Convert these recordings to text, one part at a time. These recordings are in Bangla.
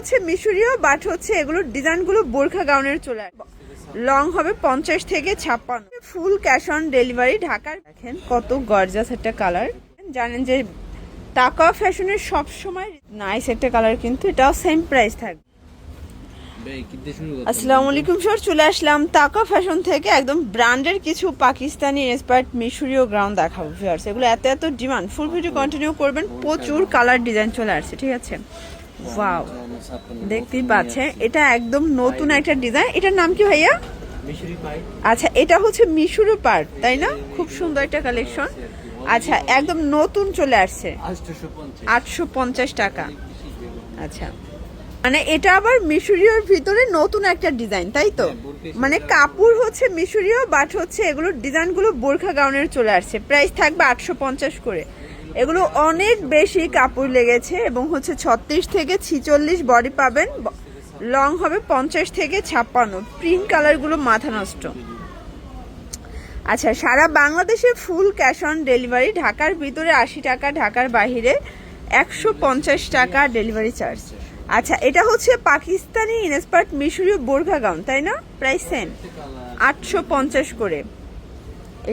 হচ্ছে মিশরীয়, বাট হচ্ছে এগুলোর ডিজাইনগুলো বোরখা গাউনের চলে আসবে। লং হবে 50 থেকে 56, ফুল ক্যাশ অন ডেলিভারি ঢাকার। দেখেন কত গর্জাস একটা কালার। জানেন যে টাকা ফ্যাশনের সব সময় নাইস একটা কালার, কিন্তু এটাও সেম প্রাইস থাকবে। আসসালামু আলাইকুম স্যার, চলে আসলাম টাকা ফ্যাশন থেকে একদম ব্র্যান্ডের কিছু পাকিস্তানি ইন্সপায়ার্ড মিশরীয় গাউন দেখাবো ভিউয়ার্স। এগুলো এত ডিমান্ড, ফুল ভিডিও কন্টিনিউ করবেন। প্রচুর কালার ডিজাইন চলে আসছে, ঠিক আছে। ওয়াও, দেখতেই পাচ্ছেন এটা একদম নতুন একটা ডিজাইন। এটার নাম কি ভাইয়া? আচ্ছা, এটা হচ্ছে মিশরি পার্ট, তাই না? খুব সুন্দর একটা কালেকশন। আচ্ছা, একদম নতুন চলে আসছে 850 টাকা। আচ্ছা, মানে এটা আবার মিশরীয়র ভিতরে নতুন একটা ডিজাইন, তাই তো? মানে কাপড় হচ্ছে মিশরীয়, বাট হচ্ছে এগুলোর ডিজাইনগুলো বোরখা গাউনের চলে আসছে। প্রাইস থাকবে 850 করে। এগুলো অনেক বেশি কাপড় লেগেছে এবং হচ্ছে 36 থেকে 46 বডি পাবেন। লং হবে 50 থেকে 56। প্রিন্ট কালারগুলো মাথা নষ্ট। আচ্ছা, সারা বাংলাদেশে ফুল ক্যাশ অন ডেলিভারি। ঢাকার ভিতরে 80 টাকা, ঢাকার বাইরে 150 টাকা ডেলিভারি চার্জ। আচ্ছা, এটা হচ্ছে পাকিস্তানি ইন্সপায়ার্ড মিশরীয় বোরখা গাউন, তাই না? প্রাইস সেম 850 করে।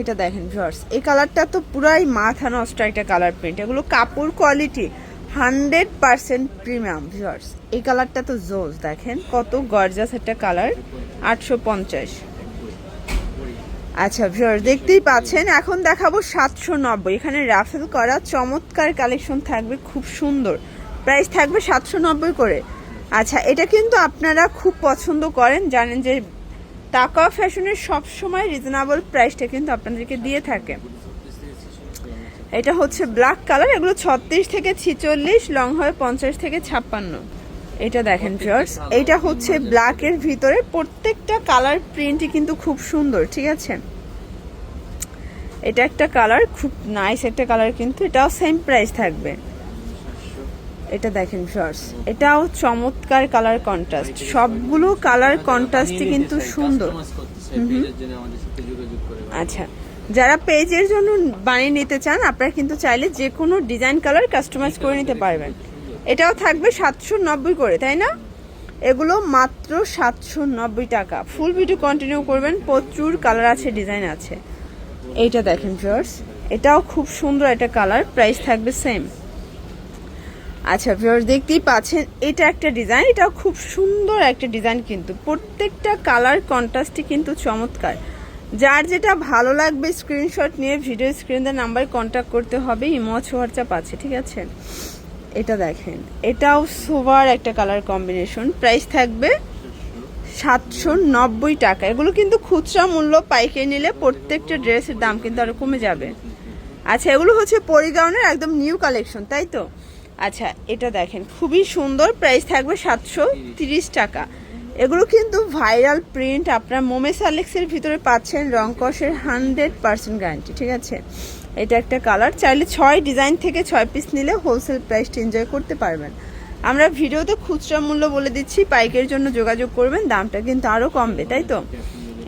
এটা দেখেন ভিউয়ার্স, এই কালারটা তো পুরাই মাথা নষ্ট একটা কালার প্রিন্ট। এগুলো কাপড় কোয়ালিটি 100% প্রিমিয়াম ভিউয়ার্স। এই কালারটা তো জোস, দেখেন কত গর্জাস একটা কালার। 850। আচ্ছা ভিউয়ার্স, দেখতেই পাচ্ছেন। এখন দেখাবো 790। এখানে রাফেল করা চমৎকার কালেকশন থাকবে, খুব সুন্দর। প্রাইস থাকবে 790 করে। আচ্ছা, এটা কিন্তু আপনারা খুব পছন্দ করেন, জানেন যে টাকা ফ্যাশনের সব সময় রিজনেবল প্রাইসটা কিন্তু আপনাদেরকে দিয়ে থাকে। এটা হচ্ছে ব্ল্যাক কালার। এগুলো 36 থেকে 46, লং হয় 50 থেকে 56। এটা দেখেন ভিউয়ার্স, এটা হচ্ছে ব্ল্যাকের ভিতরে। প্রত্যেকটা কালার প্রিন্টই কিন্তু খুব সুন্দর, ঠিক আছে। এটা একটা কালার, খুব নাইস একটা কালার, কিন্তু এটাও সেম প্রাইস থাকবে। এটা দেখেন ভিউয়ার্স, এটাও চমৎকার কালার কন্ট্রাস্ট। সবগুলো কালার কন্ট্রাস্টই কিন্তু সুন্দর। আচ্ছা, যারা পেজের জন্য বানিয়ে নিতে চান, আপনারা কিন্তু চাইলে যে কোনো ডিজাইন কালার কাস্টমাইজ করে নিতে পারবেন। এটাও থাকবে 790 করে, তাই না? এগুলো মাত্র 790 টাকা। ফুল ভিডিও কন্টিনিউ করবেন, প্রচুর কালার আছে, ডিজাইন আছে। এইটা দেখেন ভিউয়ার্স, এটাও খুব সুন্দর একটা কালার। প্রাইস থাকবে সেম। আচ্ছা ভিউয়ার্স, দেখতেই পাচ্ছেন এটা একটা ডিজাইন। এটাও খুব সুন্দর একটা ডিজাইন, কিন্তু প্রত্যেকটা কালার কন্ট্রাস্টই কিন্তু চমৎকার। যার যেটা ভালো লাগবে স্ক্রিনশট নিয়ে ভিডিও স্ক্রিনে নাম্বারে কন্ট্যাক্ট করতে হবে। ইমো হোয়াটসঅ্যাপ আছে, ঠিক আছে। এটা দেখেন, এটাও সোবার একটা কালার কম্বিনেশন। প্রাইস থাকবে 790 টাকা। এগুলো কিন্তু খুচরা মূল্য, পাইকারি নিলে প্রত্যেকটা ড্রেসের দাম কিন্তু আরো কমে যাবে। আচ্ছা, এগুলো হচ্ছে পরিগাউনের একদম নিউ কালেকশন, তাই তো? আচ্ছা, এটা দেখেন খুবই সুন্দর। প্রাইস থাকবে 730 টাকা। এগুলো কিন্তু ভাইরাল প্রিন্ট। আপনার মোমেস আলেক্সের ভিতরে পাচ্ছেন, রং কষের 100% গ্যারান্টি, ঠিক আছে। এটা একটা কালার। চাইলে 6 ডিজাইন থেকে 6 পিস নিলে হোলসেল প্রাইসটা এনজয় করতে পারবেন। আমরা ভিডিওতে খুচরা মূল্য বলে দিচ্ছি, পাইকারির জন্য যোগাযোগ করবেন, দামটা কিন্তু আরও কমবে, তাই তো?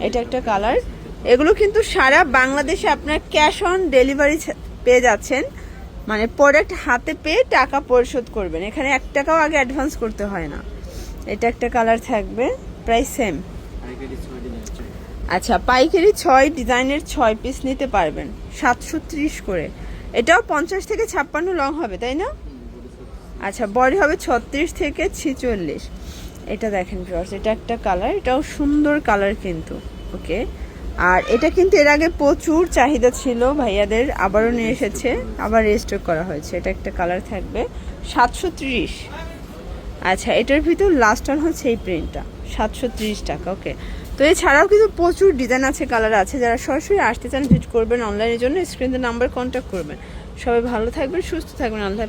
এটা একটা কালার। এগুলো কিন্তু সারা বাংলাদেশে আপনার ক্যাশ অন ডেলিভারি পেয়ে যাচ্ছেন। মানে প্রোডাক্ট হাতে পেয়ে টাকা পরিশোধ করবেন, এখানে 1 টাকাও আগে অ্যাডভান্স করতে হয় না। এটা একটা কালার থাকবে, প্রাইস সেম। আচ্ছা, পাইকারি 6 ডিজাইনের 6 পিস নিতে পারবেন 730 করে। এটাও 50 থেকে 56 লং হবে, তাই না? আচ্ছা, বডি হবে 36 থেকে 46। এটা দেখেন ভিউয়ার্স, এটা একটা কালার। এটাও সুন্দর কালার কিন্তু, ওকে। আর এটা কিন্তু এর আগে প্রচুর চাহিদা ছিল ভাইয়াদের, আবারও নিয়ে এসেছে, আবার রেস্টক করা হয়েছে। এটা একটা কালার থাকবে 730। আচ্ছা, এটার ভিতর লাস্ট ওয়ান হচ্ছে এই প্রিন্টটা, 730 টাকা, ওকে। তো এছাড়াও কিন্তু প্রচুর ডিজাইন আছে, কালার আছে। যারা সরাসরি আসতে চান ভিজিট করবেন, অনলাইনের জন্য স্ক্রিনে নাম্বার কন্ট্যাক্ট করবেন। সবাই ভালো থাকবেন, সুস্থ থাকবেন, আল্লাহ।